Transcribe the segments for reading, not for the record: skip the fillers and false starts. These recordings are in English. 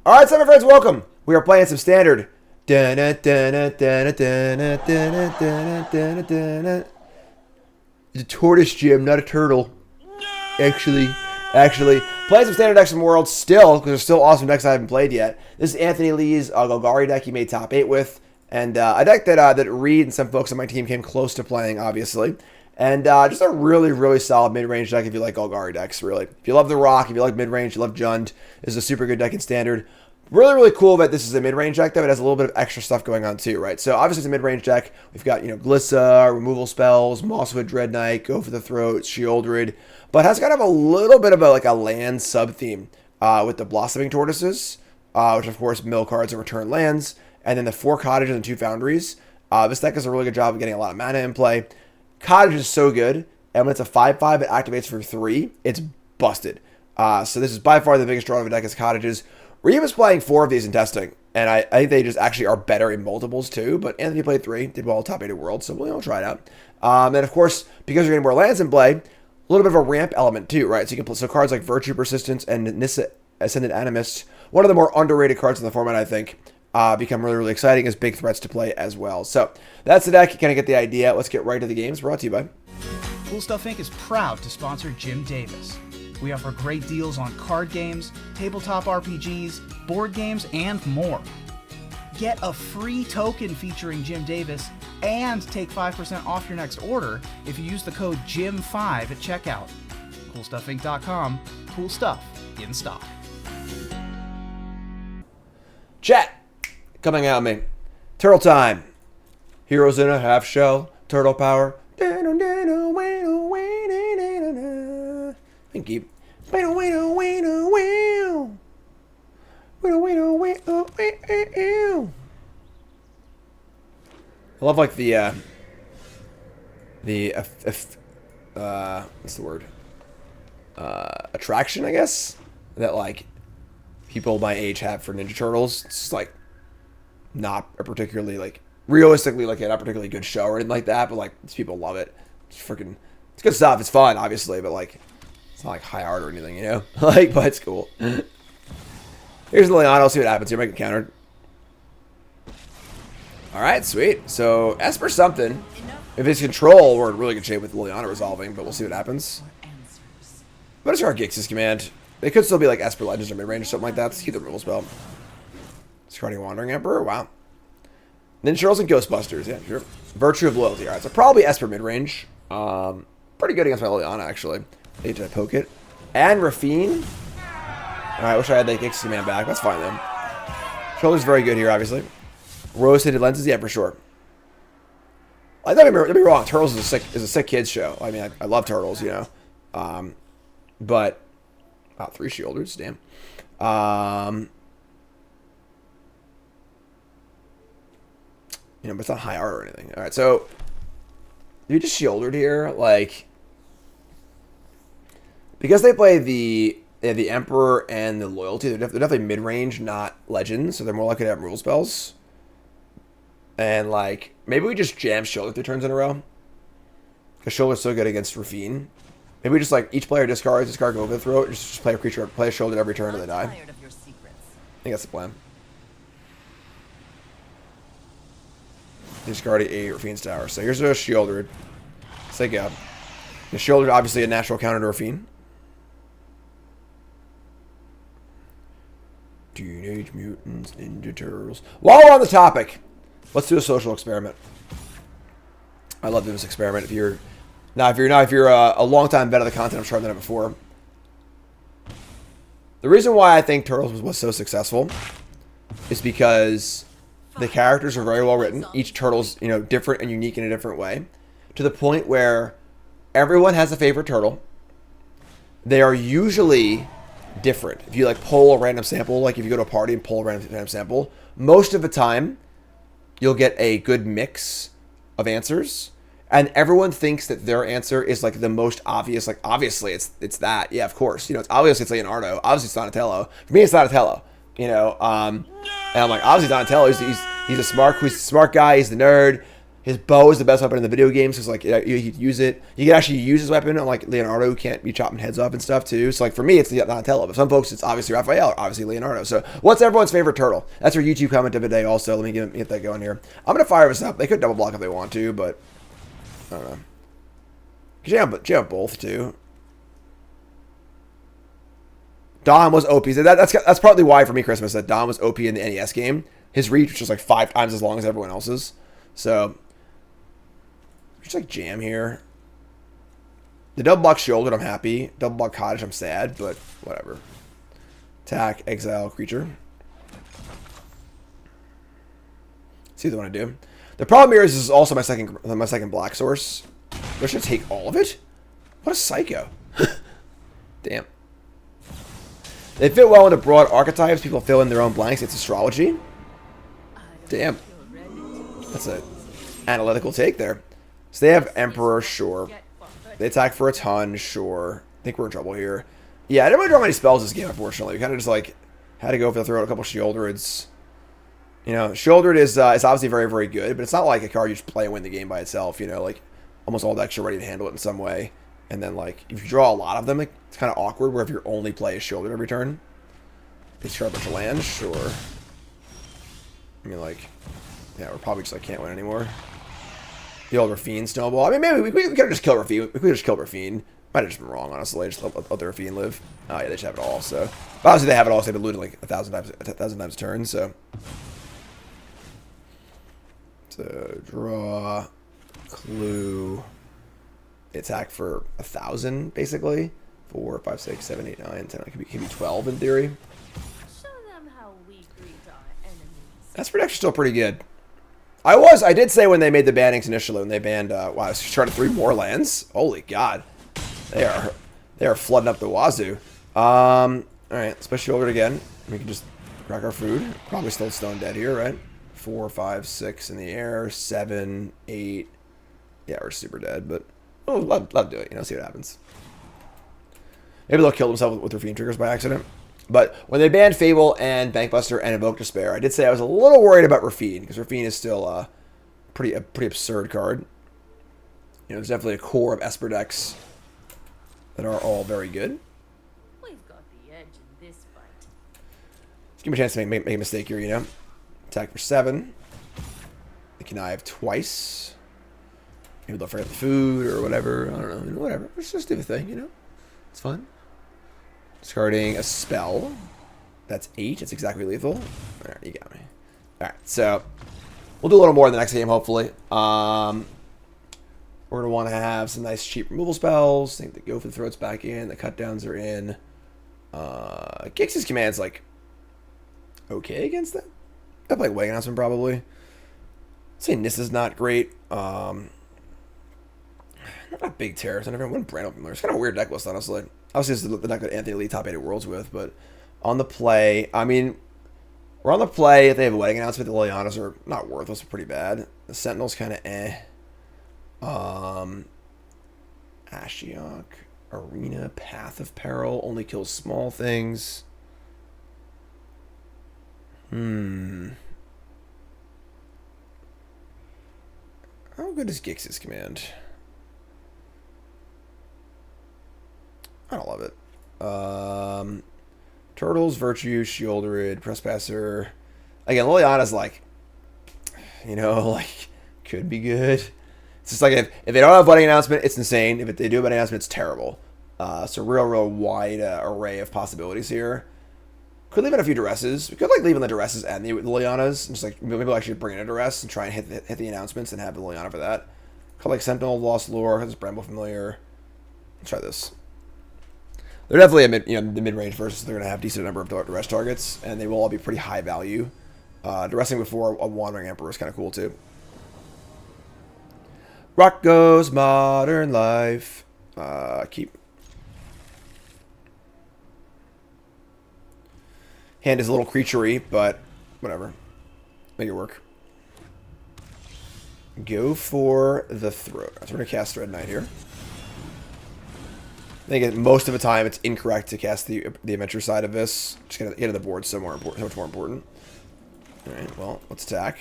All right, so my friends, welcome. We are playing some standard. The tortoise gym, not a turtle. Actually, playing some standard decks in the world still, because there's still awesome decks I haven't played yet. This is Anthony Lee's Golgari deck he made top 8 with, and a deck that Reed and some folks on my team came close to playing, obviously. And just a really, really solid mid-range deck if you like Golgari decks, really. If you love the Rock, if you like mid-range, you love Jund, this is a super good deck in Standard. Really, really cool that this is a mid-range deck, though. It has a little bit of extra stuff going on, too, right? So, obviously, it's a mid-range deck. We've got, Glissa, removal spells, Mosswood Dread Knight, Go for the Throat, Shieldred, but has kind of a little bit of a land sub-theme with the Blossoming Tortoises, which, of course, mill cards and return lands, and then the 4 Cottages and 2 Foundries. This deck does a really good job of getting a lot of mana in play. Cottage is so good, and when it's a 5/5, it activates for 3. It's busted. So this is by far the biggest draw of a deck is Cottages. Reed was playing 4 of these in testing, and I think they just actually are better in multiples too, but Anthony played 3, did well top 8 of World, so we'll try it out. And of course, because you're getting more lands in play, a little bit of a ramp element too, right? So you can play cards like Virtue Persistence and Nissa Ascended Animist, one of the more underrated cards in the format, I think. Become really, really exciting as big threats to play as well. So that's the deck. You kind of get the idea. Let's get right to the games. Brought to you by Cool Stuff Inc. is proud to sponsor Jim Davis. We offer great deals on card games, tabletop RPGs, board games, and more. Get a free token featuring Jim Davis and take 5% off your next order if you use the code JIM5 at checkout. CoolStuffInc.com. Cool stuff in stock. Chat. Coming at me. Turtle time. Heroes in a half shell. Turtle power. Thank you. I love like the what's the word? Attraction, I guess, that like people my age have for Ninja Turtles. It's just like not a particularly like realistically like not particularly good show or anything like that, but like these people love it. It's freaking, it's good stuff. It's fun, obviously, but like it's not like high art or anything, like, but it's cool. Here's Liliana. See what happens here. Make it countered. All right, sweet. So Esper something. If it's control, we're in really good shape with Liliana resolving, but we'll see what happens. What is our Gix's command? They could still be like Esper Legends or mid-range or something like that. Let's keep the removal spell. Discarding Wandering Emperor. Wow. Then Charles and Ghostbusters. Yeah, sure. Virtue of Loyalty. All right, so probably Esper mid-range. Pretty good against my Liliana, actually. Did I poke it? And Rafine. All right, I wish I had that Gix's command back. That's fine, then. Shoulder's very good here, obviously. Rose-tinted lenses. Yeah, for sure. Don't get me wrong. Turtles is a sick kids show. I mean, I love Turtles, but... Wow, 3 Shielders. Damn. But it's not high art or anything. All right, so you just Shielded here, like, because they play the Emperor and the Loyalty. They're definitely mid range, not Legends, so they're more likely to have removal spells. And like maybe we just jam Shielded 3 turns in a row because Shielded's so good against Rafine. Maybe we just like each player discard Go over the Throat, just play a creature, play a Shielded every turn, and they die. I think that's the plan. Discard a Rafine's Tower. So here's a Shielded. Let's take out. The Shielded, obviously a natural counter to Rafine. Teenage Mutants Ninja Turtles. While we're on the topic, let's do a social experiment. I love doing this experiment. If you're a long-time vet of the content, I've tried that before. The reason why I think Turtles was so successful is because the characters are very well written. Each turtle's, different and unique in a different way, to the point where everyone has a favorite turtle. They are usually different. If you like pull a random sample, like if you go to a party and pull a random sample, most of the time you'll get a good mix of answers, and everyone thinks that their answer is like the most obvious. Like obviously it's that. Yeah, of course. It's obviously it's Leonardo. Obviously it's Donatello. For me, it's Donatello. And I'm like, obviously Donatello. He's a smart guy. He's the nerd. His bow is the best weapon in the video games because like you could use it. You can actually use his weapon on like Leonardo, who can't be chopping heads off and stuff too. So like for me, it's Donatello. But some folks, it's obviously Raphael, obviously Leonardo. So what's everyone's favorite turtle? That's our YouTube comment of the day. Also, let me get that going here. I'm gonna fire this up. They could double block if they want to, but I don't know. You have both too. Dom was OP. That's partly why for me Christmas that Dom was OP in the NES game. His reach was just like 5 times as long as everyone else's. So just like jam here. The double block shoulder, I'm happy. Double block cottage, I'm sad, but whatever. Attack, exile, creature. See what I want to do. The problem here is this is also my second black source. They're just gonna take all of it? What a psycho. Damn. They fit well into broad archetypes. People fill in their own blanks. It's astrology. Damn. That's an analytical take there. So they have Emperor, sure. They attack for a ton, sure. I think we're in trouble here. Yeah, I didn't really draw many spells this game, unfortunately. We kind of just, like, had to go for the throw out a couple Shieldreds. You know, Shieldred is obviously very, very good, but it's not like a card you just play and win the game by itself, you know? Like, almost all decks are ready to handle it in some way. And then, like, if you draw a lot of them, like, it's kind of awkward where if your only play is Shieldred every turn. They start a bunch of lands, sure. I mean, like, yeah, we're probably just, like, can't win anymore. The old Rafine snowball. I mean, maybe we could have just killed Rafine. We could have just killed Rafine. Might have just been wrong, honestly. Just let the Rafine live. Oh, yeah, they just have it all, so. But obviously, they have it all, so they've been looting, like, 1,000 times a turn, so. So, draw, clue, attack for 1,000, basically. 4, 5, 6, 7, 8, 9, 10. It could be 12 in theory. Show them how we greet our enemies. That's actually still pretty good. I did say when they made the bannings initially, when they banned, wow, I was trying to 3 more lands. Holy God. They are flooding up the wazoo. Alright, let's push Shoulder again. We can just crack our food. Probably still stone dead here, right? 4, 5, 6 in the air, 7, 8. Yeah, we're super dead, but oh, let them do it, you know, see what happens. Maybe they'll kill themselves with Rafine triggers by accident. But when they banned Fable and Bankbuster and Invoke Despair, I did say I was a little worried about Rafine, because Rafine is still a pretty absurd card. You know, there's definitely a core of Esper decks that are all very good. We've got the edge in this fight. Let's give me a chance to make a mistake here, you know. Attack for 7. They connive twice. Maybe they'll forget the food or whatever. I don't know. You know, whatever. Let's just do the thing, you know. It's fun. Discarding a spell. That's 8. It's exactly lethal. Alright, you got me. Alright, so we'll do a little more in the next game, hopefully. We're going to want to have some nice cheap removal spells. I think the Go for the Throat's back in. The cut downs are in. Gix's command's like okay against that. I play Wedding Announcement probably. I'd say Nissa's not great. Not big terrors. I never won Brand Open. It's kind of a weird deck list, honestly. Obviously, it's the deck that Anthony Lee top 8 at Worlds with, but on the play, I mean, we're on the play. If they have a Wedding Announcement, the Lilianas are not worthless, pretty bad. The Sentinel's kind of eh. Ashiok, Arena, Path of Peril, only kills small things. How good is Gix's command? I don't love it. Turtles, Virtue, Shieldred, Trespasser. Again, Liliana's like, you know, like, could be good. It's just like if they don't have Wedding Announcement, it's insane. If they do a Wedding Announcement, it's terrible. So real wide array of possibilities here. Could leave in a few duresses. We could like leave in the duresses and the Lilianas. And just like maybe we'll actually bring in a duress and try and hit the announcements and have the Liliana for that. Could like Sentinel, Lost Lore, this Bramble Familiar. Let's try this. They're definitely the mid-range versus. They're gonna have a decent number of duress targets, and they will all be pretty high value. Duressing before a Wandering Emperor is kind of cool too. Rock goes modern life. Keep. Hand is a little creaturey, but whatever. Make it work. Go for the throat. So we're going to cast Dread Knight here. I think most of the time it's incorrect to cast the adventure side of this. Just going to get to the board so much more important. Alright, well, let's attack.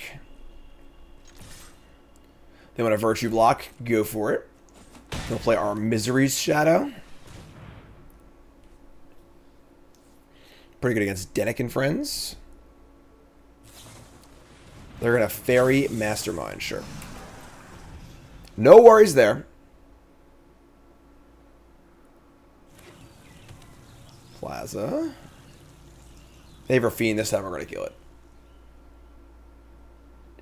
They want a Virtue block. Go for it. We'll play our Misery's Shadow. Pretty good against Dennick and friends. They're going to Fairy Mastermind, sure. No worries there. Plaza. They have Fiend this time, we're going to kill it.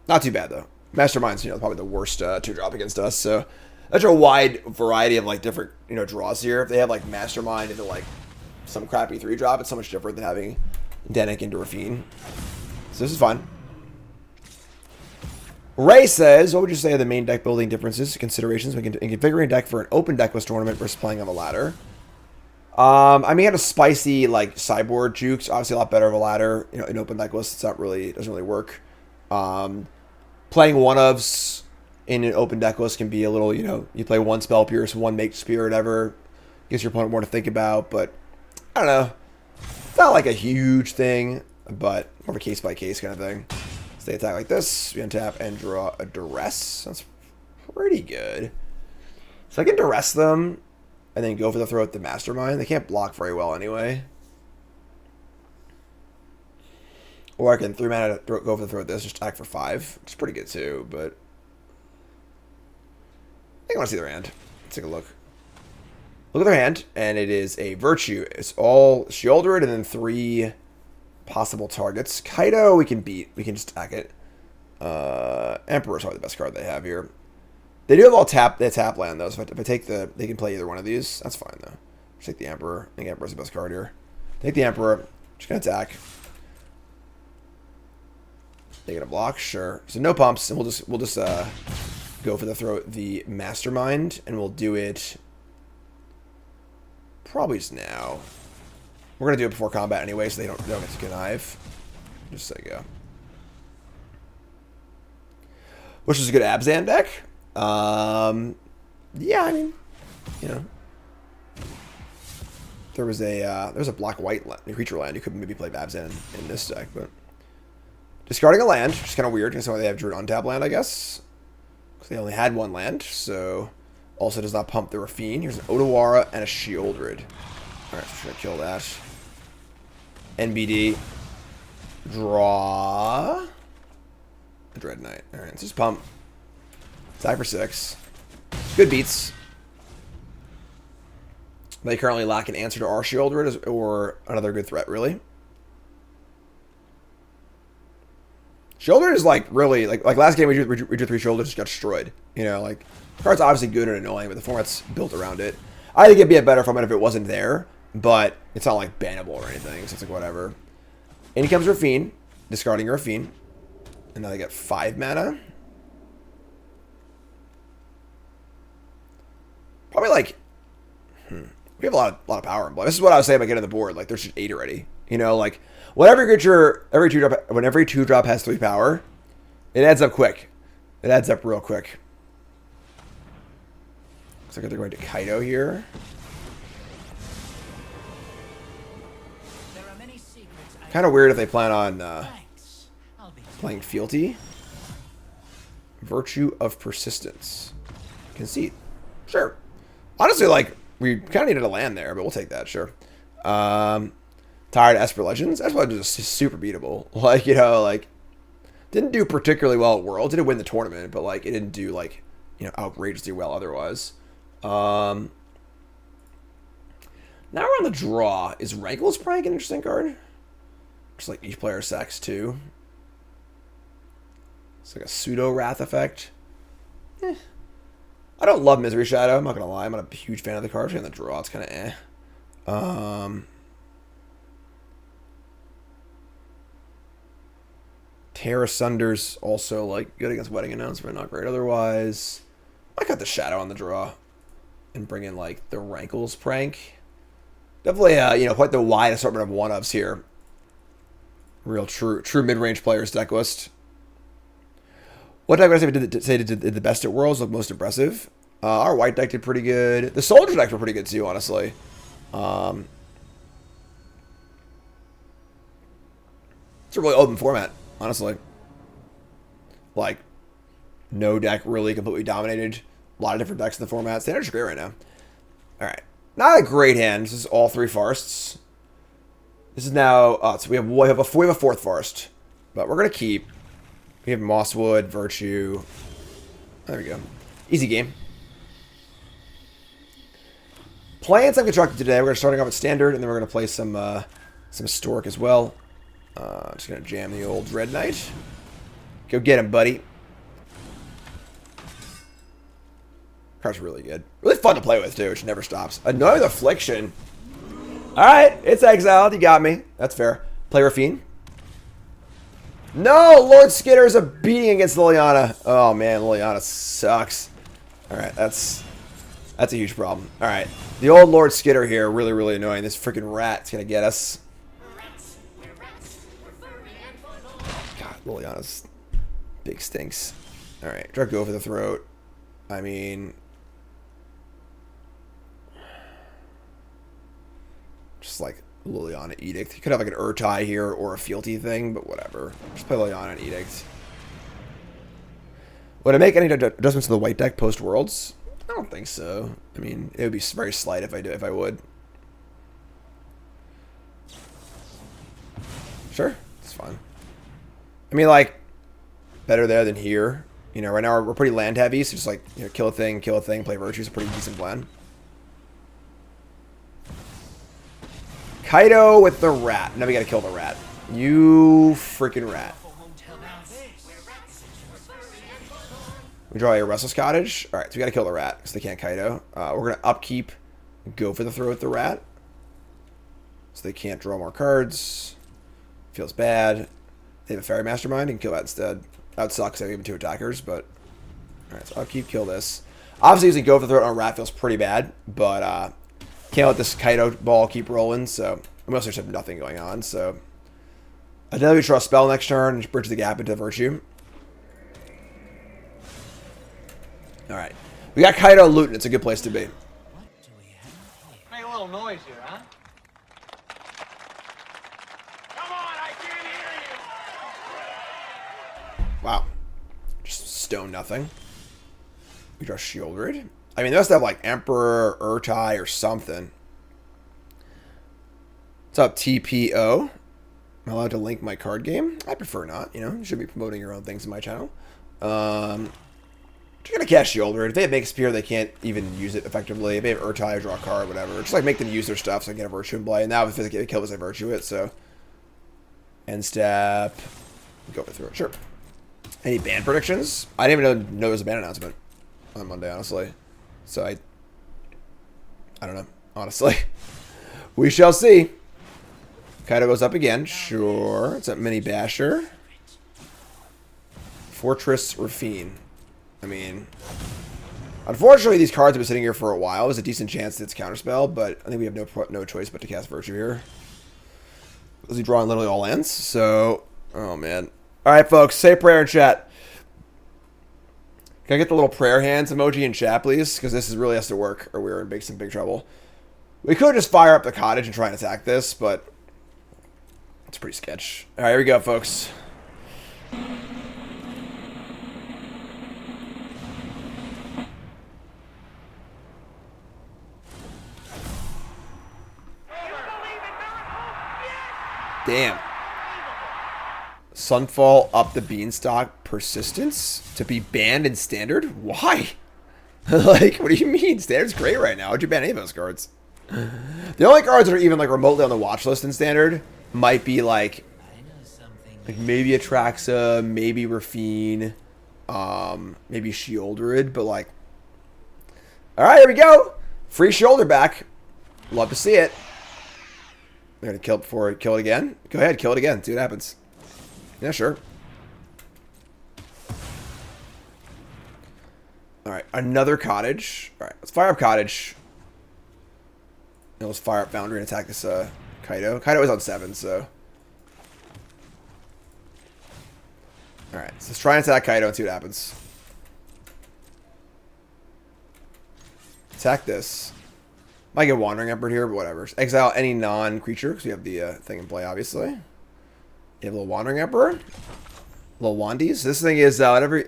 Not too bad, though. Mastermind's, probably the worst 2-drop against us, so that's a wide variety of, different, draws here. If they have, Mastermind into, some crappy 3-drop, it's so much different than having Dennick into Rafine. So this is fun. Ray says, what would you say are the main deck building differences, considerations when configuring a deck for an open decklist tournament versus playing on a ladder? I mean, had a spicy, sideboard jukes, obviously a lot better of a ladder. In open decklist, doesn't really work. Playing one-ofs in an open decklist can be a little, you play one Spell Pierce, one Make Spear, whatever. Gives your opponent more to think about, but I don't know. It's not a huge thing, but more of a case-by-case kind of thing. So they attack like this, we untap and draw a Duress. That's pretty good. So I can Duress them and then go for the throw at the Mastermind. They can't block very well anyway. Or I can 3-mana go for the throw at this, just attack for 5. Which is pretty good too, but I think I want to see their hand. Let's take a look. Look at their hand, and it is a Virtue. It's all Shieldred and then 3 possible targets. Kaido we can beat. We can just attack it. Emperor's probably the best card they have here. They do have all tap land though, so if I take they can play either one of these. That's fine though. Just take the Emperor. I think Emperor's the best card here. Take the Emperor. Just gonna attack. They get a block, sure. So no pumps, and we'll just go for the throw the Mastermind, and we'll do it probably just now. We're gonna do it before combat anyway, so they don't get to connive. Just say go. Which is a good Abzan deck. Yeah, I mean, there was a black-white creature land. You could maybe play Abzan in this deck, but discarding a land, which is kind of weird because they have Druid untap land, I guess, because they only had one land. So also does not pump the Rafine. Here's an Otawara and a Shieldred. All right, so we're gonna kill that. NBD. Draw a Dread Knight. All right, let's just pump. Attack for 6. Good beats. They currently lack an answer to our Shieldred or another good threat, really. Shieldred is really like last game we drew 3 Shieldred, just got destroyed. The card's obviously good and annoying, but the format's built around it. I think it'd be a better format if it wasn't there, but it's not bannable or anything, so it's whatever. In comes Rafine, discarding Rafine, and now they get 5 mana. Probably we have a lot of power in play. This is what I was saying about getting the board. There's just 8 already. Whatever creature, when every 2-drop has 3 power, it adds up quick. It adds up real quick. Looks like they're going to Kaido here. Kind of weird if they plan on playing Fealty. Virtue of Persistence. Conceit. Sure. Honestly, we kind of needed a land there, but we'll take that, sure. Tired of Esper Legends. Esper Legends is super beatable. Didn't do particularly well at Worlds. It didn't win the tournament, but it didn't do outrageously well otherwise. Now we're on the draw. Is Rankless Prank an interesting card? Just each player sacks 2. It's a pseudo Wrath effect. I don't love Misery Shadow. I'm not gonna lie. I'm not a huge fan of the card. On the draw, it's kind of eh. Tear Asunder also good against Wedding Announcement, not great otherwise. I got the Shadow on the draw and bring in the Rankles Prank. Definitely quite the wide assortment of one-ofs here. Real true mid-range players deck list. What deck would I did the best at Worlds, look most impressive? Our white deck did pretty good. The Soldier decks were pretty good too, honestly. It's a really open format, honestly. No deck really completely dominated. A lot of different decks in the format. Standard's great right now. All right. Not a great hand. This is all 3 forests. This is now... so we have a fourth forest. But we're going to keep... We have Mosswood, Virtue. There we go. Easy game. Playing some Constructed today. We're going to starting off with Standard, and then we're going to play some Stork as well. Just going to jam the old Red Knight. Go get him, buddy. Card's really good. Really fun to play with, too, which never stops. Annoying Affliction. Alright, it's exiled. You got me. That's fair. Play Rafine. No! Lord Skitter's a beating against Liliana. Oh, man. Liliana sucks. Alright, that's a huge problem. Alright. The old Lord Skitter here. Really, really annoying. This freaking rat's going to get us. God, Liliana's big stinks. Alright. Try to go for the throat. I mean... Just like Liliana Edict. You could have like an Urtai here or a Fealty thing, but whatever. Just play Liliana and Edict. Would I make any adjustments to the white deck post Worlds? I don't think so. I mean, it would be very slight if I would. Sure, it's fine. I mean, like, better there than here. You know, right now we're pretty land heavy, so just like, you know, kill a thing, play Virtue is a pretty decent plan. Kaido with the rat. Now we gotta kill the rat. You freaking rat. We draw a Restless Cottage. Alright, so we gotta kill the rat because they can't Kaido. We're gonna upkeep, go for the throw with the rat. So they can't draw more cards. Feels bad. They have a Fairy Mastermind and kill that instead. That would suck because I have 2 attackers, but... Alright, so upkeep, kill this. Obviously, using go for the throw on a rat feels pretty bad, but can't let this Kaido ball keep rolling, so we mostly just have nothing going on, so... Another draw a spell next turn and bridge the gap into Virtue. Alright. We got Kaido looting. It's a good place to be. What do we have here? Make a little noise here, huh? Come on, I can't hear you! Wow. Just stone nothing. We draw Shieldred. I mean, they must have like Emperor, Urtai, or something. What's up, TPO? Am I allowed to link my card game? I prefer not, you know. You should be promoting your own things in my channel. Just gonna cast Shieldred. If they have Make Spear, they can't even use it effectively. If they have Urtai, draw a card, whatever. Just like make them use their stuff so I can get a Virtue in play. And now if they get killed, I Virtue it, so. End step. Go through it. Sure. Any ban predictions? I didn't even know there was a ban announcement on Monday, honestly. So I don't know, honestly. We shall see. Kaido goes up again. Sure. It's a Mini Basher. Fortress Rafine. I mean, unfortunately, these cards have been sitting here for a while. There's a decent chance that it's Counterspell, but I think we have no choice but to cast Virtue here. Because we draw in literally all ends, so... Oh, man. Alright, folks. Say a prayer in chat. Can I get the little prayer hands emoji in chat, please? Because this really has to work, or we're in some big trouble. We could just fire up the cottage and try and attack this, but... It's pretty sketch. Alright, here we go, folks. Damn. Sunfall up the Beanstalk Persistence to be banned in Standard? Why? Like, what do you mean? Standard's great right now. Why'd you ban any of those cards? The only cards that are even like remotely on the watch list in Standard might be like maybe Atraxa, maybe Rafine, maybe Shieldred, but like, all right, here we go. Free shoulder back. Love to see it. They're gonna kill it before I kill it again. Go ahead, kill it again. See what happens. Yeah, sure. All right, another cottage. All right, let's fire up cottage. And let's fire up Foundry and attack this Kaido. Kaido is on 7, so. All right, so let's try and attack Kaido and see what happens. Attack this. Might get Wandering Emperor here, but whatever. Exile any non-creature, because we have the thing in play, obviously. You have a little Wandering Emperor. Little Wandies. This thing is, whenever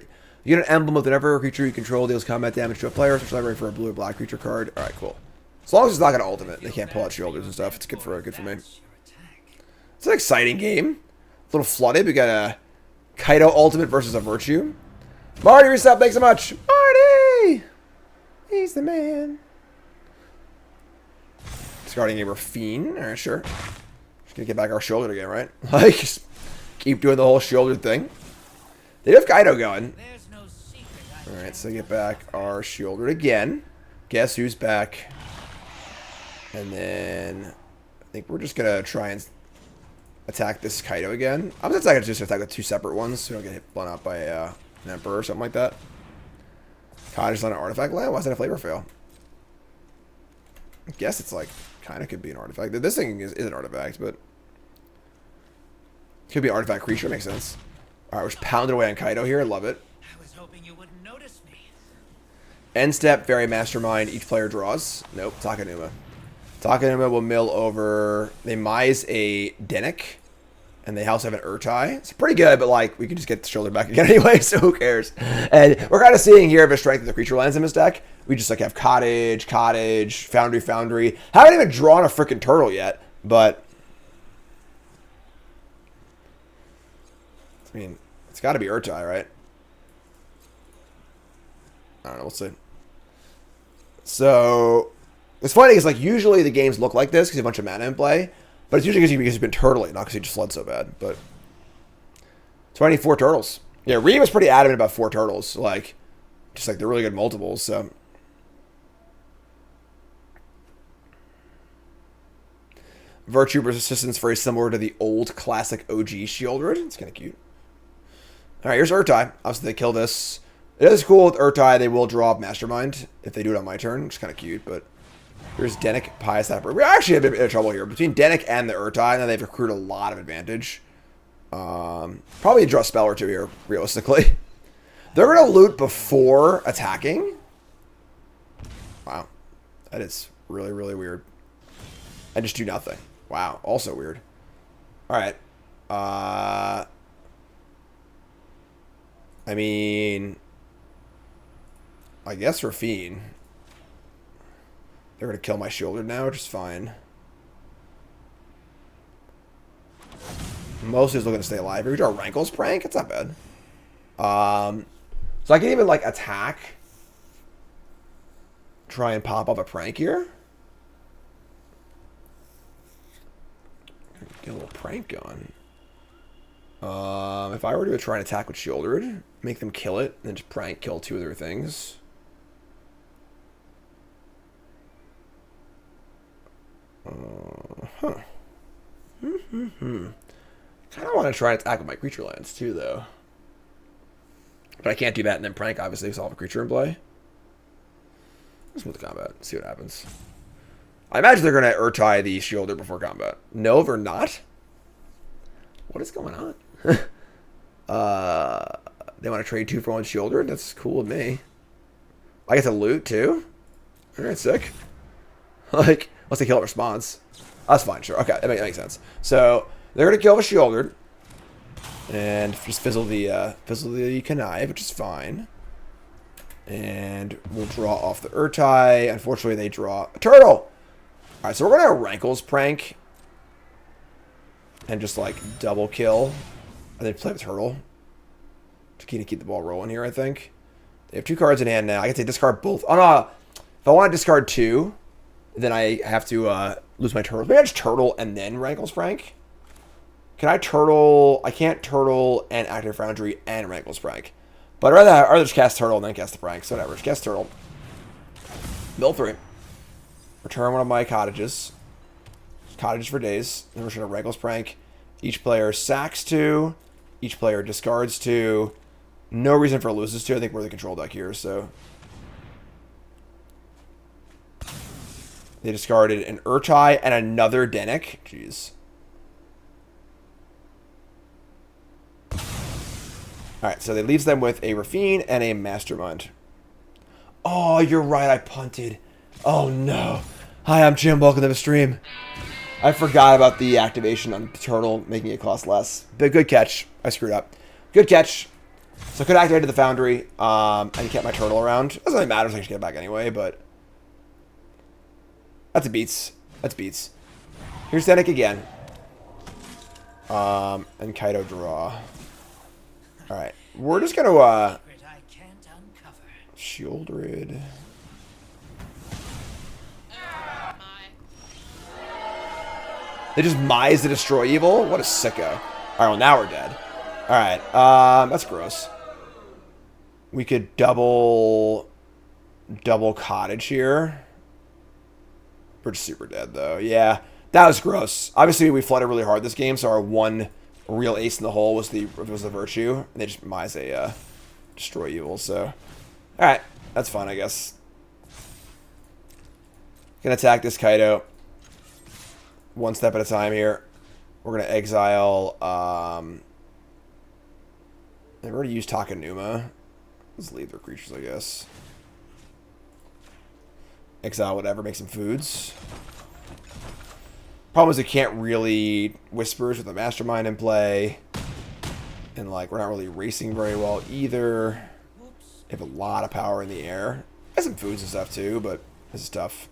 You get an emblem of whenever a creature you control deals combat damage to a player, special library for a blue or black creature card. All right, cool. As long as it's not going to ultimate, they can't pull out shoulders and stuff. It's good for me. It's an exciting game. A little flooded. We got a Kaido ultimate versus a Virtue. Marty, resub, thanks so much. Marty! He's the man. Discarding a Rafine. Alright, sure. Just gonna get back our shoulder again, right? Like, just keep doing the whole shoulder thing. They have Kaido going. Alright, so get back our shoulder again. Guess who's back? And then I think we're just gonna try and attack this Kaido again. I'm just gonna just attack with 2 separate ones so we don't get hit blown out by an Emperor or something like that. Cottage on an artifact land? Why is that a flavor fail? I guess it's like kind of could be an artifact. This thing is an artifact, but it could be an artifact creature. Makes sense. All right, we're just pounding away on Kaido here. I love it. I was hoping you wouldn't notice me. End step, Fairy Mastermind. Each player draws. Nope, Takanuma. Takanuma will mill over. They mise a Dennick, and they also have an Urtai. It's pretty good, but like we can just get the shoulder back again anyway, so who cares? And we're kind of seeing here the strength of the creature lands in this deck. We just like have Cottage, Foundry. Haven't even drawn a freaking turtle yet, but I mean, it's got to be Urtai, right? I don't know. We'll see. So it's funny because like usually the games look like this because you have a bunch of mana in play, but it's usually because you've been turtling, not because you just flood so bad. But so I need 4 turtles. Yeah, Reem is pretty adamant about 4 turtles. Like, just like they're really good multiples. So Virtue Resistance very similar to the old classic OG Shieldred. It's kind of cute. All right, here's Urtai. Obviously, they kill this. It is cool with Urtai. They will draw up Mastermind if they do it on my turn, which is kind of cute. But here's Dennick, Pious Emperor. We actually have a bit of trouble here between Dennick and the Urtai. Now they've accrued a lot of advantage. Probably draw a spell or 2 here, realistically. They're going to loot before attacking. Wow, that is really, really weird. And just do nothing. Wow, also weird. All right. I mean, I guess Rafine. They're going to kill my shoulder now, which is fine. Mostly is looking to stay alive. Here we draw Rankle's Prank. It's not bad. So I can even, like, attack. Try and pop up a prank here. Get a little prank going. If I were to try and attack with Shouldered, make them kill it, and then just prank kill 2 of their things. Huh. Kind of want to try and attack with my creature lands too, though. But I can't do that and then prank, obviously, because I'll have a creature in play. Let's move to combat. See what happens. I imagine they're going to Urtai the Shielder before combat. No, they're not. What is going on? They want to trade 2 for 1 Shielder? That's cool with me. I get to loot, too? Alright, sick. Like, unless they kill it response. That's fine, sure. Okay, that makes sense. So, they're going to kill the Shielder. And just fizzle the Connive, which is fine. And we'll draw off the Urtai. Unfortunately, they draw a turtle. Alright, so we're going to Rankle's Prank. And just, like, double kill. And then play with Turtle. To keep the ball rolling here, I think. They have 2 cards in hand now. I get to discard both. Oh, no. If I want to discard 2, then I have to lose my Turtle. Maybe I just Turtle and then Rankle's Prank. Can I Turtle? I can't Turtle and Active Foundry and Rankle's Prank. But I'd rather just cast Turtle and then cast the Prank. So whatever. Just cast Turtle. Mill 3. Return one of my cottages. Cottages for days. Then we're going to Rankle's Prank. Each player sacks 2. Each player discards 2. No reason for loses 2. I think we're the control deck here, so. They discarded an Urtai and another Dennick. Jeez. Alright, so that leaves them with a Rafine and a Mastermind. Oh, you're right, I punted. Oh no. Hi, I'm Jim, welcome to the stream. I forgot about the activation on the Turtle, making it cost less. But good catch. I screwed up. Good catch. So I could activate the Foundry and kept my turtle around. Doesn't really matter, I should get it back anyway, but that's a beats. That's beats. Here's Zenek again. And Kaido draw. Alright. We're just gonna Shieldred. They just Mize to destroy evil? What a sicko. Alright, well now we're dead. Alright, that's gross. We could double cottage here. We're just super dead though. Yeah, that was gross. Obviously we flooded really hard this game, so our one real ace in the hole was the virtue. And they just Mize a destroy evil, so. Alright, that's fun I guess. Gonna attack this Kaido. One step at a time here. We're gonna exile I've already used Takanuma. Let's leave their creatures, I guess. Exile whatever, make some foods. Problem is, it can't really Whispers with a Mastermind in play. And, like, we're not really racing very well either. They have a lot of power in the air. Has some foods and stuff, too, but this is tough.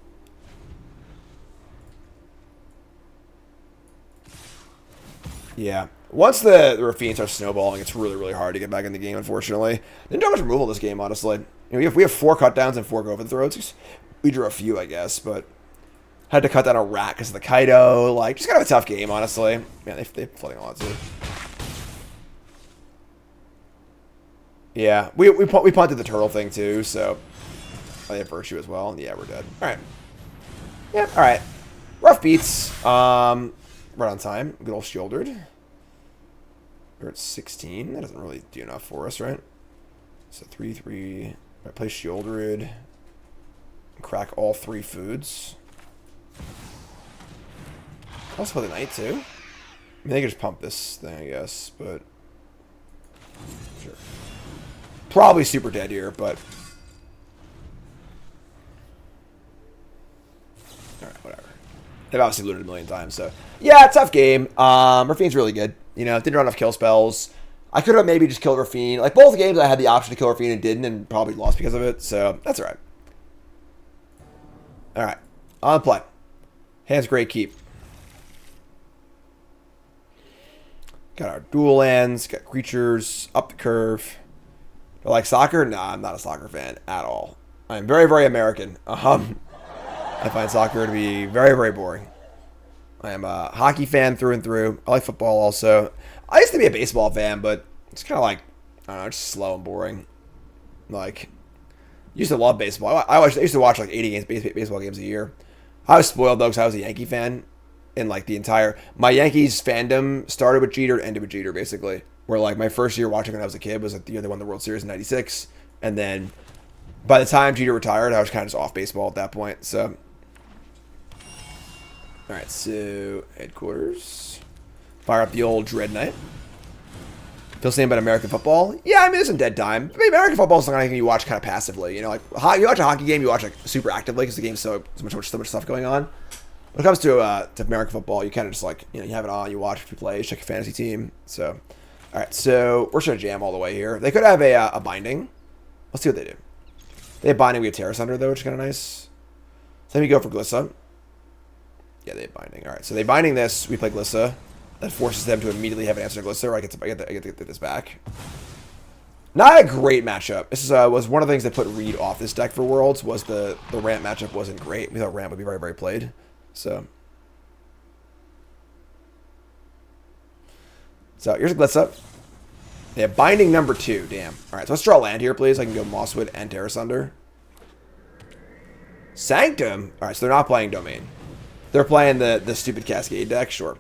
Yeah. Once the Rafine starts snowballing, it's really, really hard to get back in the game, unfortunately. Didn't do much removal this game, honestly. You know, we have 4 cutdowns and 4 overthrows. We drew a few, I guess, but had to cut down a rat because of the Kaido. Like, just kind of a tough game, honestly. Man, they're flooding a lot, too. Yeah, we punted the turtle thing, too, so I have Virtue as well. Yeah, we're dead. All right. Yeah, all right. Rough beats. Right on time. Good old Shieldred. We're at 16. That doesn't really do enough for us, right? So 3/3. I play Shieldred. Crack all 3 foods. Also play the Knight too. I mean, they can just pump this thing, I guess, but sure. Probably super dead here, but alright, whatever. They've obviously looted a million times, so yeah, tough game. Rafine's really good. You know, didn't run enough kill spells. I could have maybe just killed Rafine. Like, both games I had the option to kill Rafine and didn't, and probably lost because of it, so that's alright. Alright, on play. Hands great keep. Got our dual lands, got creatures, up the curve. Do I like soccer? Nah, I'm not a soccer fan at all. I'm very, very American. I find soccer to be very, very boring. I am a hockey fan through and through. I like football also. I used to be a baseball fan, but it's kind of like, I don't know, just slow and boring. Like, used to love baseball. I used to watch like 80 baseball games a year. I was spoiled though because I was a Yankee fan. And like my Yankees fandom started with Jeter, ended with Jeter basically. Where like my first year watching when I was a kid was like the year they won the World Series in '96. And then by the time Jeter retired, I was kind of just off baseball at that point. So, alright, so headquarters. Fire up the old Dread Knight. Feel the same about American football? Yeah, I mean, there's some dead time. I mean, American football is not anything you watch kind of passively. You know, like you watch a hockey game, you watch like super actively because the game's so much stuff going on. When it comes to American football, you kind of just like, you know, you have it on, you watch, you play, check your fantasy team. So, all right, so we're just gonna jam all the way here. They could have a binding. Let's see what they do. They have binding. We have Terra Sunder though, which is kind of nice. So then we go for Glissa. Yeah, they have binding. All right, so they binding this. We play Glissa. That forces them to immediately have an answer to Glissa, or I get to get this back. Not a great matchup. This was one of the things that put Reed off this deck for Worlds. Was the ramp matchup wasn't great. We thought ramp would be very, very played. So here's a Glitz up. They have binding number 2. Damn. Alright, so let's draw land here, please. I can go Mosswood and Terra Sunder. Sanctum. Alright, so they're not playing Domain. They're playing the stupid Cascade deck. Sure.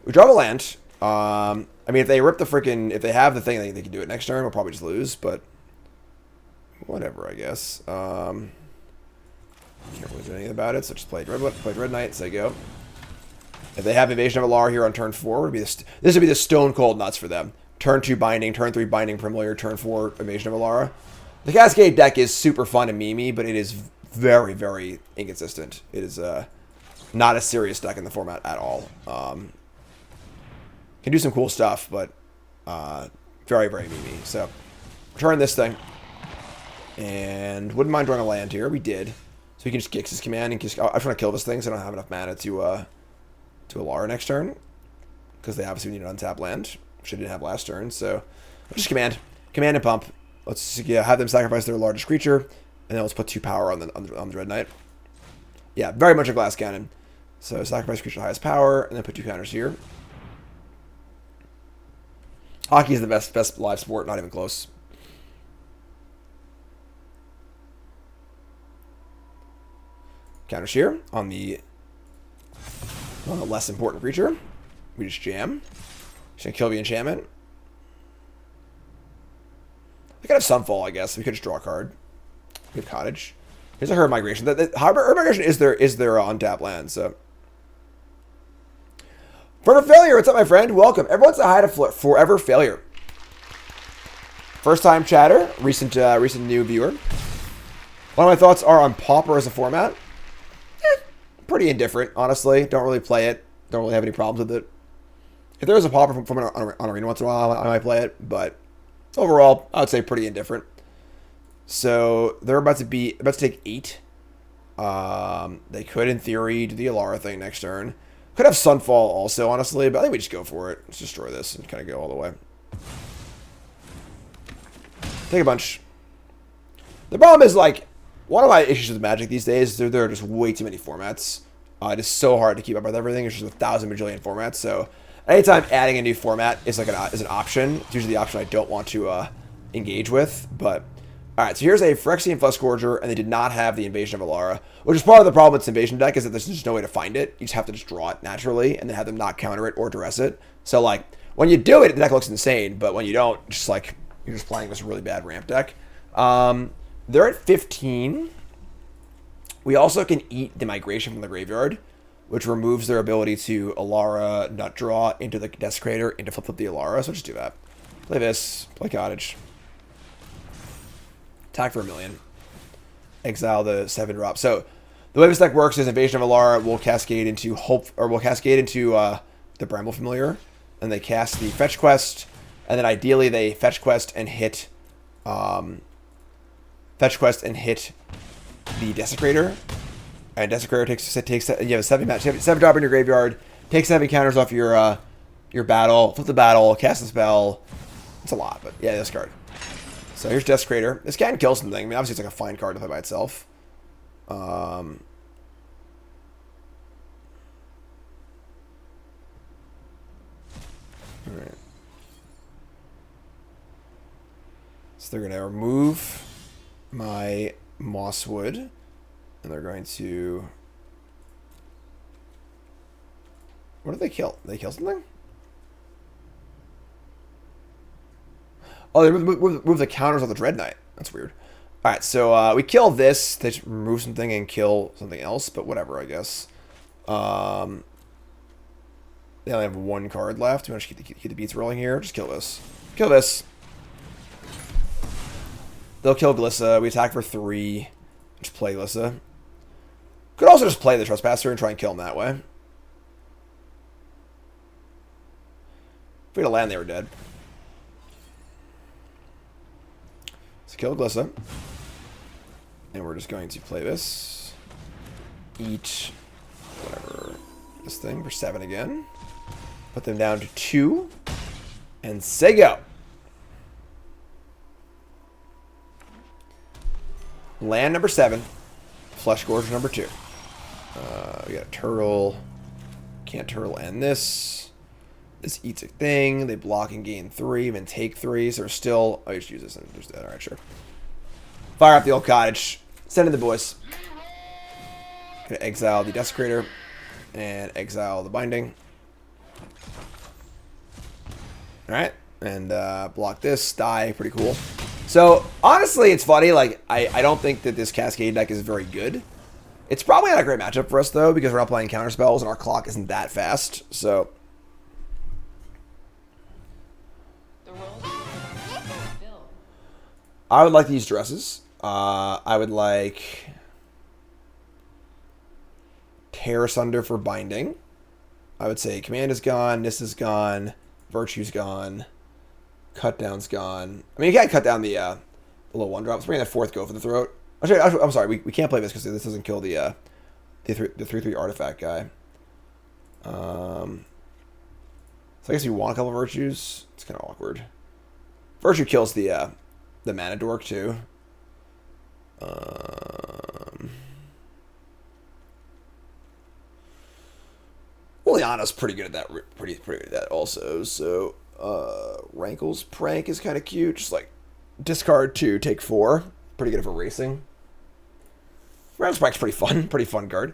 We draw a land. I mean, if they rip the freaking... If they have the thing, they can do it next turn. We'll probably just lose, but... Whatever, I guess. Can't really do anything about it, so just played Red Knight, so go. If they have Invasion of Alara here on turn 4, this would be the stone cold nuts for them. Turn 2 binding, turn 3 binding Primlawyer, turn 4 Invasion of Alara. The Cascade deck is super fun and memey, but it is very, very inconsistent. It is not a serious deck in the format at all. Can do some cool stuff, but very, very memey. So Return this thing. And wouldn't mind drawing a land here. We did. So he can just Gix his command and just... I just want to kill this thing so I don't have enough mana to Alara next turn. Because they obviously need an untap land, which I didn't have last turn. So let's just command. Command and pump. Let's have them sacrifice their largest creature. And then let's put 2 power on the Dread Knight. Yeah, very much a glass cannon. So sacrifice creature highest power, and then put 2 counters here. Hockey is the best live sport, not even close. Counters here on the less important creature. We just jam. Just gonna kill the enchantment. We could have Sunfall, I guess. We could just draw a card. We have Cottage. Here's a Herb Migration. The Herb Migration is their untap land, so. Forever Failure, what's up, my friend? Welcome. Everyone's a hi to Forever Failure. First time chatter, recent new viewer. One of my thoughts are on Pauper as a format. Pretty indifferent, honestly. Don't really play it. Don't really have any problems with it. If there was a Pauper from on Arena once in a while, I might play it, but overall, I would say pretty indifferent. So they're about to take 8. They could, in theory, do the Alara thing next turn. Could have Sunfall also, honestly, but I think we just go for it. Let's destroy this and kind of go all the way. Take a bunch. The problem is, like, one of my issues with Magic these days is there are just way too many formats. It is so hard to keep up with everything. There's just 1,000 bajillion formats. So anytime adding a new format is like is an option. It's usually the option I don't want to engage with. But all right, so here's a Phyrexian Fleshgorger, and they did not have the Invasion of Alara, which is part of the problem with this Invasion deck is that there's just no way to find it. You just have to just draw it naturally, and then have them not counter it or duress it. So like when you do it, the deck looks insane, but when you don't, just like you're just playing this really bad ramp deck. They're at 15. We also can eat the Migration from the graveyard, which removes their ability to Alara nut draw into the Desecrator into flip the Alara. So just do that. Play this. Play Cottage. Attack for 1,000,000. Exile the 7-drop. So the way this deck works is Invasion of Alara will cascade into the Bramble Familiar, and they cast the Fetch Quest, and then ideally they Fetch Quest and hit the Desecrator, and Desecrator takes you have a 7-drop in your graveyard, takes 7 counters off your battle, flip the battle, cast the spell. It's a lot, but yeah, this card. So here's Desecrator. This can kill something. I mean, obviously it's like a fine card to play by itself. All right. So they're going to remove my Mosswood, and they're going to... What did they kill? Did they kill something? Oh, they remove the counters on the Dread Knight. That's weird. Alright, so we kill this. They just remove something and kill something else, but whatever, I guess. They only have 1 card left. We want to keep the beats rolling here. Just kill this. Kill this. They'll kill Glissa. We attack for 3. Just play Glissa. Could also just play the Trespasser and try and kill him that way. If we had a land, they were dead. So kill Glissa. And we're just going to play this. Eat whatever this thing for 7 again. Put them down to 2. And say go. Land number 7. Fleshgorger number 2. We got a turtle. Can't turtle end this. This eats a thing. They block and gain 3, then take 3. So we're still... Oh, you just use this and just that. Alright, sure. Fire up the old cottage. Send in the boys. Gonna exile the Desecrator. And exile the Binding. Alright. And block this. Die. Pretty cool. So, honestly, it's funny. Like, I don't think that this Cascade deck is very good. It's probably not a great matchup for us, though, because we're not playing counter spells and our clock isn't that fast. So... I would like to use dresses. I would like Tear Asunder for binding. I would say Command is gone, Nissa is gone, Virtue's gone. Cut down's gone. I mean, you can't cut down the little 1-drop. Let's bring in the 4th Go for the Throat. Actually, I'm sorry. We can't play this because this doesn't kill the 3/3 artifact guy. So I guess you want a couple of Virtues. It's kind of awkward. Virtue kills the Mana Dork too. Liliana's pretty good at that. Pretty good at that also. So Rankle's Prank is kind of cute. Just like discard 2, take 4. Pretty good for racing. Rankle's Prank's pretty fun. Pretty fun card.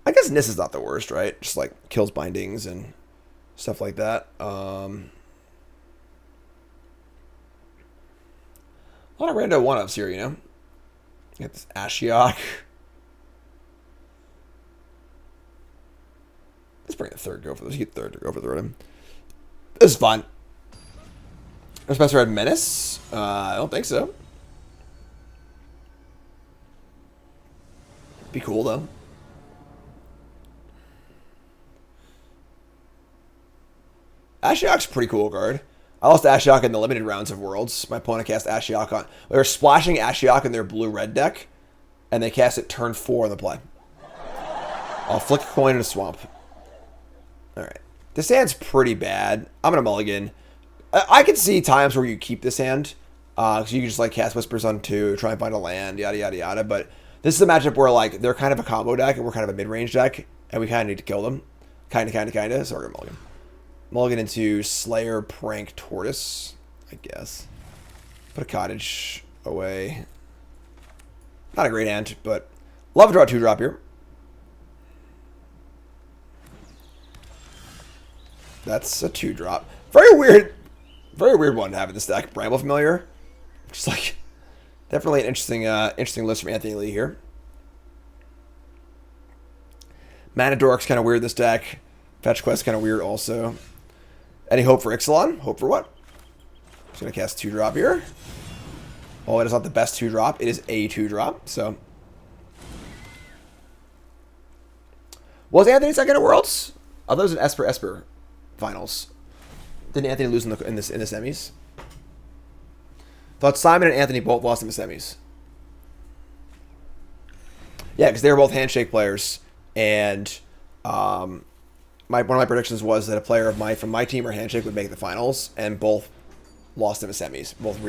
I guess Nis is not the worst, right? Just like kills bindings and stuff like that. A lot of rando 1-ups here, you know? You got this Ashiok. Let's bring a 3rd Go for this. Get 3rd Go for the Rotom. This is fun. Professor had Menace? I don't think so. Be cool though. Ashiok's a pretty cool card. I lost Ashiok in the limited rounds of Worlds. My opponent cast Ashiok on... They were splashing Ashiok in their blue-red deck, and they cast it turn 4 on the play. I'll flick a coin in a swamp. Alright. This hand's pretty bad. I'm going to mulligan. I can see times where you keep this hand, because you can just like cast Whispers on 2, try and find a land, yada, yada, yada. But this is a matchup where like they're kind of a combo deck, and we're kind of a mid-range deck, and we kind of need to kill them. Kind of. So we're going to mulligan. Mulligan into Slayer, Prank, Tortoise, I guess. Put a Cottage away. Not a great hand, but love to draw a 2-drop here. That's a 2-drop. Very weird one to have in this deck. Bramble Familiar. Just like, definitely an interesting list from Anthony Lee here. Mana Dork's kind of weird in this deck. Fetch Quest kind of weird also. Any hope for Ixalan? Hope for what? Just going to cast 2-drop here. Oh, it is not the best 2-drop. It is a 2-drop, so. Was Anthony second at Worlds? Oh, that was an Esper finals. Didn't Anthony lose in the semis? Thought Simon and Anthony both lost in the semis. Yeah, because they were both handshake players, and one of my predictions was that a player from my team or handshake would make the finals, and both lost in the semis. Both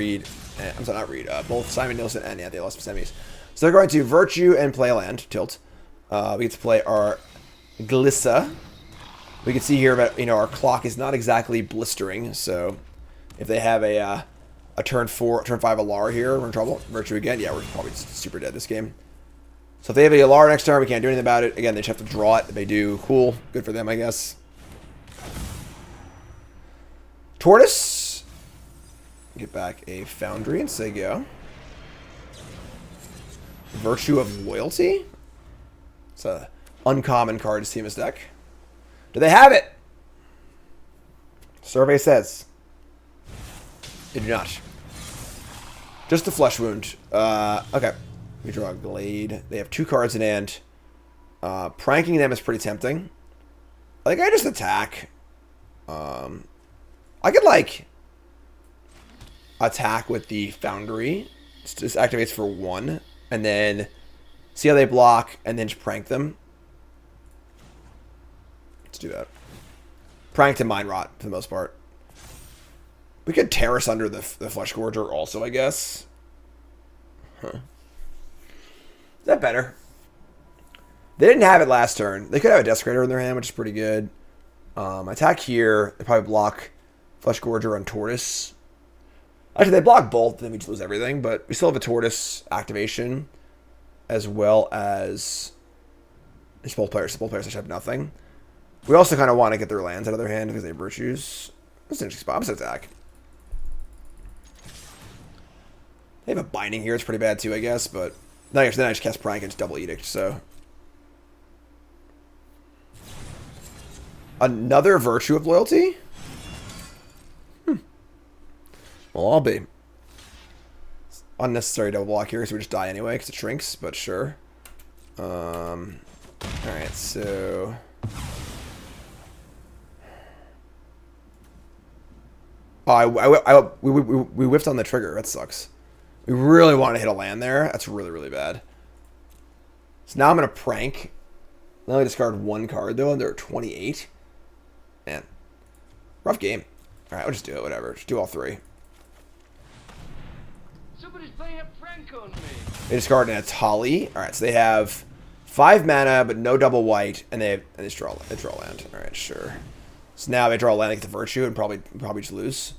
both Simon Nilsson and Anthony lost in the semis. So they're going to Virtue and play a land, Tilt. We get to play our Glissa. We can see here that our clock is not exactly blistering, so if they have a turn 5 Alara here, we're in trouble. Virtue again, yeah, we're probably super dead this game. So if they have a Alara next turn, we can't do anything about it. Again, they just have to draw it. If they do, cool. Good for them, I guess. Tortoise. Get back a Foundry and say go. Virtue of Loyalty. It's a uncommon card to see in this deck. Do they have it? Survey says. They do not. Just the Flesh Wound. Okay. We draw a Glade. They have 2 cards in hand. Pranking them is pretty tempting. I think I just attack. I could, like, attack with the Foundry. It just activates for 1. And then see how they block, and then just prank them. Let's do that. Prank and Mind Rot, for the most part. We could Terrace under the Flesh Gorger also, I guess. Huh. Is that better? They didn't have it last turn. They could have a Desecrator in their hand, which is pretty good. Attack here. They probably block Flesh Gorger on Tortoise. Actually, they block both, then we just lose everything. But we still have a Tortoise activation, as well as both players. Both players actually have nothing. We also kind of want to get their lands out of their hand because they have Virtues. That's an interesting spot. I'm going to attack. They have a Binding here. It's pretty bad too, I guess. But then I just cast Prank and it's double Edict. So another Virtue of Loyalty? Well, I'll be. It's unnecessary double block here, so we just die anyway because it shrinks, but sure. Alright, so We whiffed on the trigger. That sucks. We really want to hit a land there. That's really, really bad. So now I'm going to prank. Now I discard one card, though, and they're at 28. Man. Rough game. All right, I'll just do it. Whatever. Just do all three. Somebody's playing a prank on me. They discard an Atali. All right, so they have 5 mana, but no double white, and they draw land. All right, sure. So now they draw land, they get the Virtue, and probably just lose.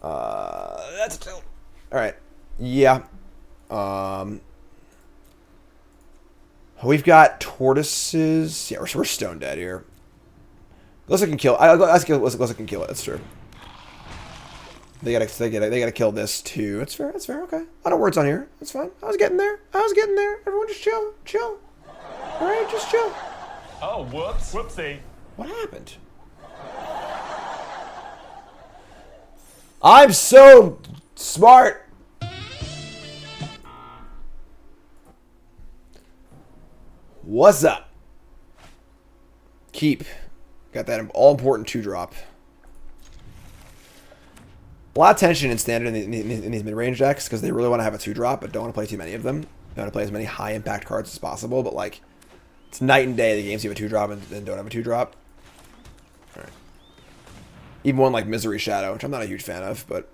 That's a tilt. All right. Yeah. We've got tortoises. Yeah, we're stone dead here. Glissa can kill. Glissa can kill it. That's true. They gotta kill this too. That's fair. That's fair. Okay. A lot of words on here. That's fine. I was getting there. Everyone just chill. All right, just chill. Oh, whoops. Whoopsie. What happened? I'm so smart. What's up? Keep. Got that all-important 2-drop. A lot of tension in standard in these mid-range decks because they really want to have a 2-drop, but don't want to play too many of them. They want to play as many high-impact cards as possible, but like, it's night and day the games you have a 2-drop and don't have a 2-drop. All right. Even one like Misery Shadow, which I'm not a huge fan of, but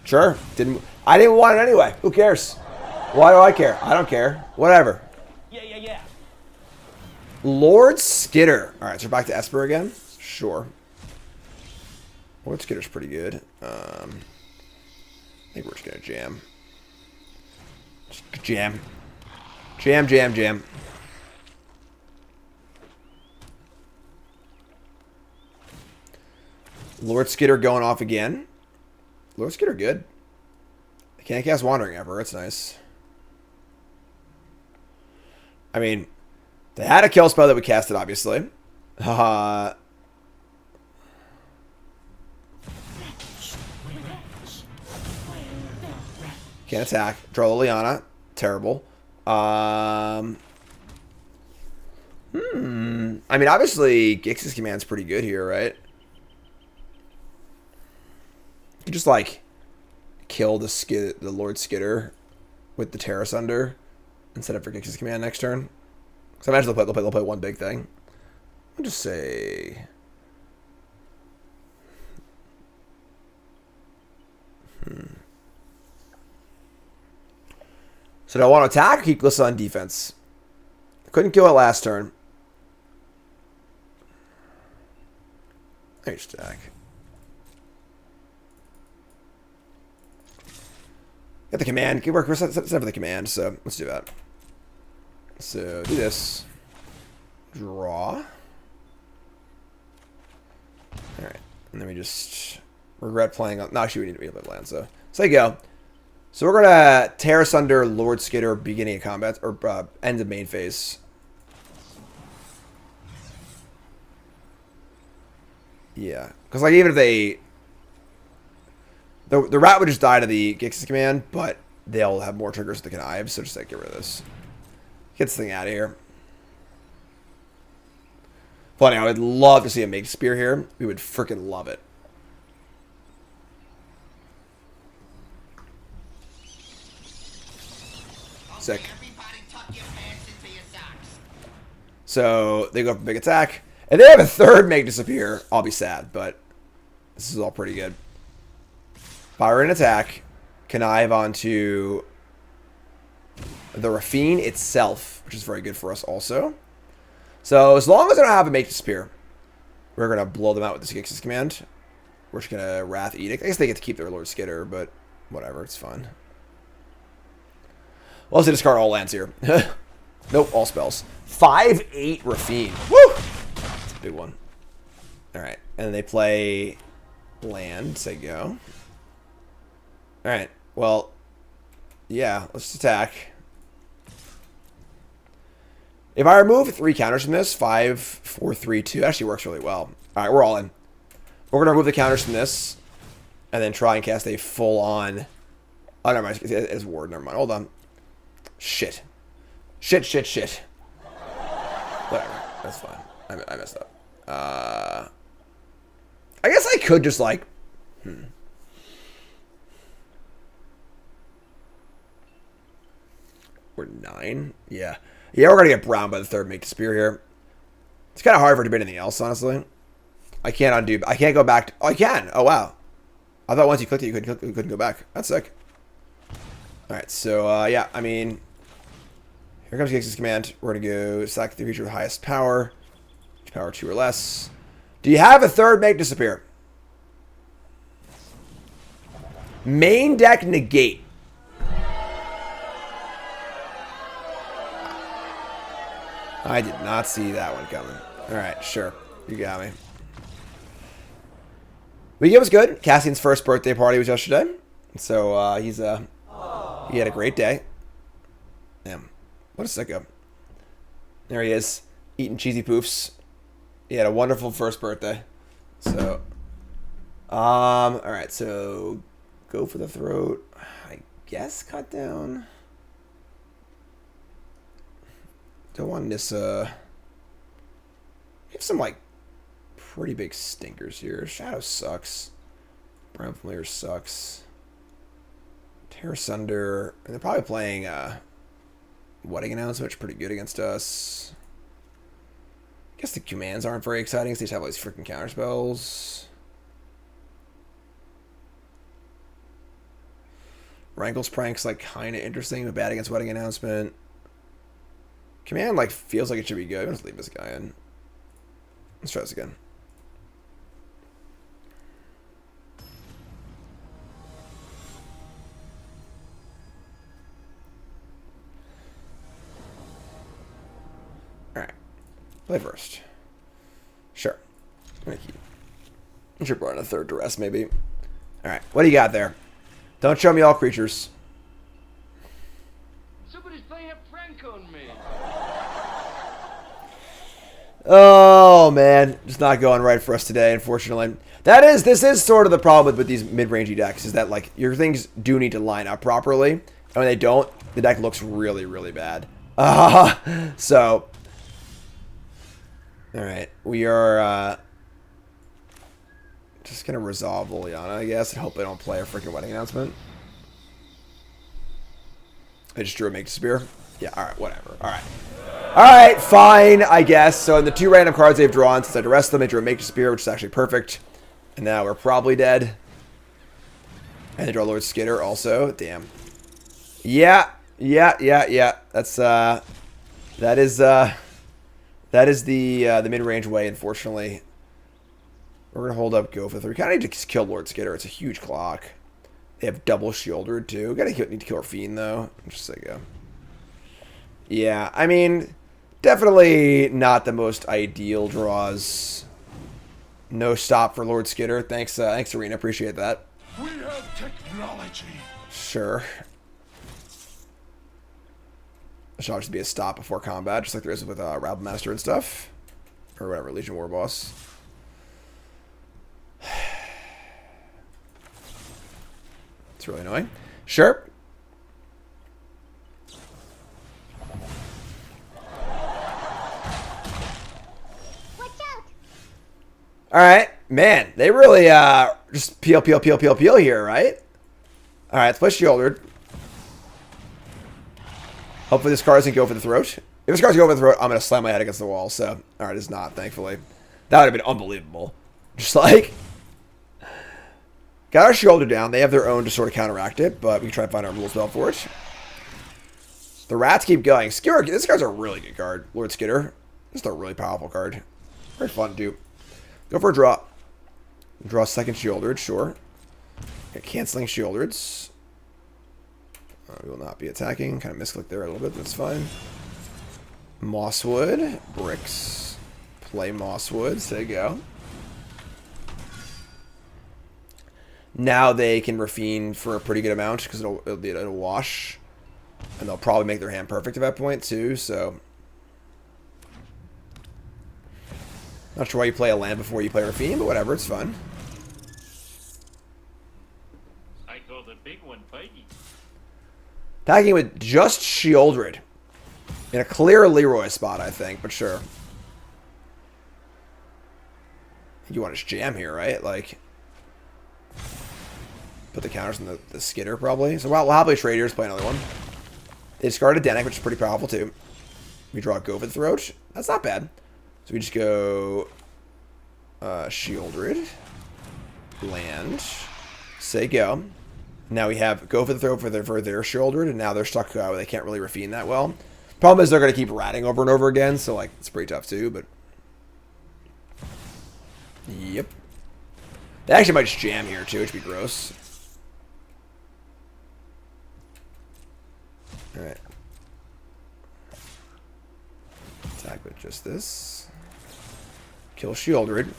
sure. I didn't want it anyway. Who cares? Why do I care? I don't care. Whatever. Yeah. Lord Skitter. All right, so we're back to Esper again. Sure. Lord Skitter's pretty good. I think we're just gonna jam. Just jam. Jam. Lord Skitter going off again. Lord Skitter good. I can't cast Wandering ever. It's nice. I mean, they had a kill spell that we casted, obviously. Can't attack. Draw Liliana. Terrible. I mean, obviously, Gix's command's pretty good here, right? You can just, like, kill the Lord Skitter with the Terra Sunder instead of for Gix's command next turn. So I imagine they'll play one big thing. I'll just say... So do I want to attack or keep Glissa on defense? Couldn't kill it last turn. I just attack. Got the command. We're set for the command, so let's do that. So do this. Draw. Alright. And then we just regret playing on... No, actually, we need to play land, so there you go. So we're going to Terra Sunder Lord Skitter beginning of combat, or end of main phase. Yeah. Because, like, even if they... The rat would just die to the Gix's command, but they'll have more triggers with the connives, so just, like, get rid of this. Get this thing out of here. Funny, I would love to see a Mage Spear here. We would freaking love it. Sick. So they go for big attack. If they have a third Make Disappear, I'll be sad, but this is all pretty good. Fire an attack. Connive onto the Raffine itself, which is very good for us also. So as long as I don't have a Make Disappear, we're going to blow them out with this Gix's command. We're just going to Wrath Edict. I guess they get to keep their Lord Skitter, but whatever, it's fine. We'll also discard all lands here. Nope, all spells. 5/8 Raffine. Woo! That's a big one. Alright, and then they play land, say go. Alright, well, yeah, let's attack. If I remove 3 counters from this, 5, 4, 3, 2, actually works really well. Alright, we're all in. We're going to remove the counters from this, and then try and cast a full-on... Oh, never mind, it's ward, never mind, hold on. Shit. Shit. Whatever. That's fine. I messed up. I guess I could just like... We're 9? Yeah. Yeah, we're going to get brown by the third make to spear here. It's kind of hard for it to be anything else, honestly. I can't undo... I can't go back... Oh, I can! Oh, wow. I thought once you clicked it, you couldn't go back. That's sick. Alright, so, yeah, I mean... Here comes Gix's command. We're going to go select the creature with highest power. Power 2 or less. Do you have a third make disappear? Main deck negate. I did not see that one coming. Alright, sure. You got me. Weekend was good. Cassian's first birthday party was yesterday. So, he had a great day. Damn. What a sicko. There he is. Eating cheesy poofs. He had a wonderful first birthday. So, alright, so go for the throat. I guess cut down. Don't want Nissa. We have some, like, pretty big stinkers here. Shadow sucks. Brown Familiar sucks. Terror Sunder. And they're probably playing, Wedding Announcement, which is pretty good against us. I guess the commands aren't very exciting, so they just have all these freaking counterspells. Wrangle's Prank's, like, kind of interesting, but bad against Wedding Announcement. Command, like, feels like it should be good. Let's leave this guy in. Let's try this again. Alright. Play first. Sure. I'm gonna keep. I should run a third duress, maybe. Alright. What do you got there? Don't show me all creatures. Somebody's playing a prank on me. Oh, man. Just not going right for us today, unfortunately. This is sort of the problem with these mid-rangey decks, is that, like, your things do need to line up properly. And when they don't, the deck looks really, really bad. So... Alright, we are just going to resolve Liliana, I guess, and hope they don't play a freaking Wedding Announcement. I just drew a Make to Spear. Yeah, alright, whatever. Alright. Alright, fine, I guess. So in the 2 random cards they've drawn, since I duressed them, they drew a Make to Spear, which is actually perfect. And now we're probably dead. And they draw Lord Skitter also. Damn. Yeah. That's, that is the mid-range way, unfortunately. We're going to hold up, go for 3. We kind of need to kill Lord Skitter. It's a huge clock. They have double Shieldred, too. We need to kill our Fiend, though. Just say go. Yeah, I mean, definitely not the most ideal draws. No stop for Lord Skitter. Thanks, Arena. Appreciate that. We have technology. Sure. It should obviously be a stop before combat, just like there is with Rabble Master and stuff. Or whatever, Legion War Boss. It's really annoying. Sure. Alright, man, they really just peel here, right? Alright, let's play Shieldred. Hopefully this card doesn't go for the throat. If this card doesn't go for the throat, I'm going to slam my head against the wall, so... Alright, it's not, thankfully. That would have been unbelievable. Just like... Got our Shieldred down. They have their own to sort of counteract it, but we can try to find our rule spell for it. The rats keep going. Skitter, this card's a really good card. Lord Skitter. This is a really powerful card. Very fun to do. Go for a draw. Draw a second Shieldred, sure. Okay, canceling Shieldreds. We will not be attacking. Kind of misclick there a little bit. That's fine. Mosswood. Bricks. Play Mosswood. There you go. Now they can Rafine for a pretty good amount because it'll be a wash. And they'll probably make their hand perfect at that point too, so... Not sure why you play a land before you play Rafine, but whatever, it's fun. I call the big one Pikey. Attacking with just Shieldred. In a clear Leroy spot, I think, but sure. you want to just jam here, right? Like, put the counters on the skitter, probably. So we'll happily trade here, play another one. They discarded a Denic, which is pretty powerful, too. We draw a Go for the Throat. That's not bad. So we just go Shieldred, land, say go. Now we have Go for the Throat for their Shieldred, and now they're stuck where they can't really refine that well. Problem is they're going to keep ratting over and over again, so like it's pretty tough too, but... Yep. They actually might just jam here too, which would be gross. Alright. Attack with just this. Kill Shieldred.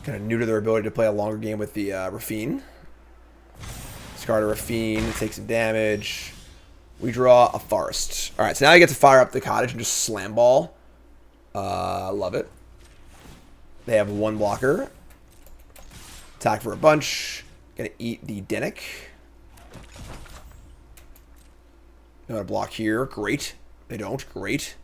Kind of new to their ability to play a longer game with the Rafine. Discard a Rafine, take some damage. We draw a Forest. Alright, so now I get to fire up the Cottage and just slam ball. Love it. They have one blocker. Attack for a bunch. Gonna eat the Denic. Gonna block here. Great. They don't. Great.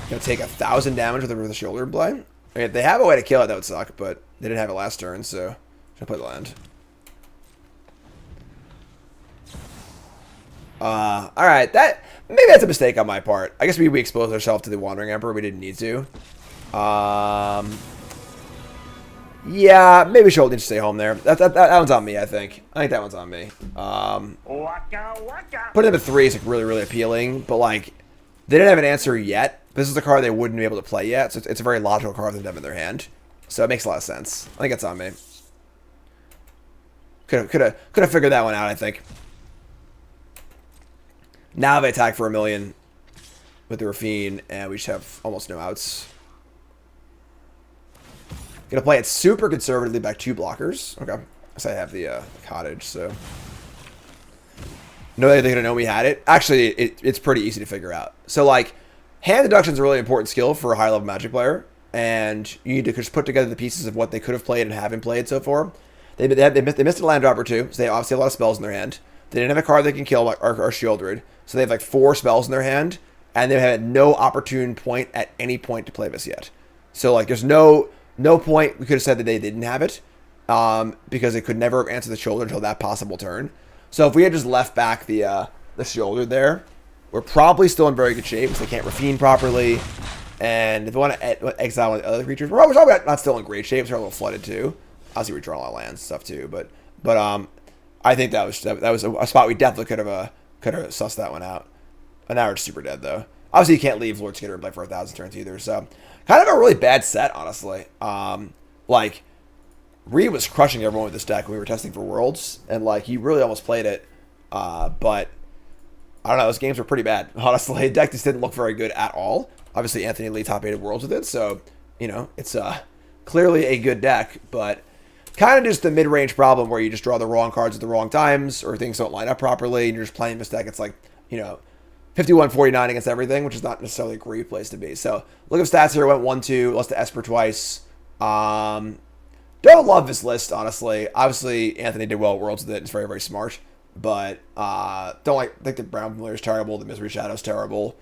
Gonna take 1,000 damage with the shoulder play. I mean, if they have a way to kill it, that would suck, but they didn't have it last turn, so I'll play the land. Alright, maybe that's a mistake on my part. I guess we exposed ourselves to the Wandering Emperor. We didn't need to. Yeah, maybe Schultz needs to stay home there. That one's on me, I think. I think that one's on me. Putting them at 3 is like really, really appealing, but like, they didn't have an answer yet. This is a card they wouldn't be able to play yet, so it's a very logical card for them to have in their hand. So it makes a lot of sense. I think it's on me. Could have figured that one out, I think. Now they attack for 1,000,000 with the Rafine, and we just have almost no outs. Gonna play it super conservatively, back 2 blockers. Okay, so I have the Cottage, so no way they're gonna know we had it. Actually, it's pretty easy to figure out. So like, hand deduction is a really important skill for a high level Magic player, and you need to just put together the pieces of what they could have played and haven't played so far. They missed a land drop or 2, so they obviously have a lot of spells in their hand. They didn't have a card they can kill our Shieldred, so they have like 4 spells in their hand, and they've had no opportune point at any point to play this yet. So like, there's no point we could have said that they didn't have it, because they could never answer the shoulder until that possible turn. So if we had just left back the shoulder there, we're probably still in very good shape because they can't Rafine properly. And if they want to exile one of the other creatures, we're probably not still in great shape. So we're a little flooded too. Obviously we draw a lot of lands and stuff too, but I think that was a spot we definitely could have sussed that one out. And now we're just super dead though. Obviously you can't leave Lord Skitter and play for 1,000 turns either. So kind of a really bad set, honestly. Like, Reed was crushing everyone with this deck when we were testing for Worlds, and like he really almost played it. But I don't know, those games were pretty bad, honestly. The deck just didn't look very good at all. Obviously Anthony Lee top 8 of Worlds with it, so you know, it's clearly a good deck, but kind of just the mid-range problem where you just draw the wrong cards at the wrong times, or things don't line up properly, and you're just playing this deck. It's like, you know, 51-49 against everything, which is not necessarily a great place to be. So look at stats here. Went 1-2, lost to Esper twice. Don't love this list, honestly. Obviously Anthony did well at Worlds with it. It's very, very smart. But think the Brown Familiar is terrible. The Misery Shadow is terrible.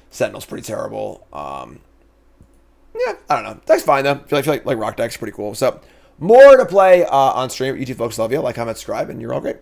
Sentinel's pretty terrible. Yeah, I don't know. Deck's fine though. I feel like Rock Deck's pretty cool. So more to play on stream. You two folks, love you. Like, comment, subscribe, and you're all great.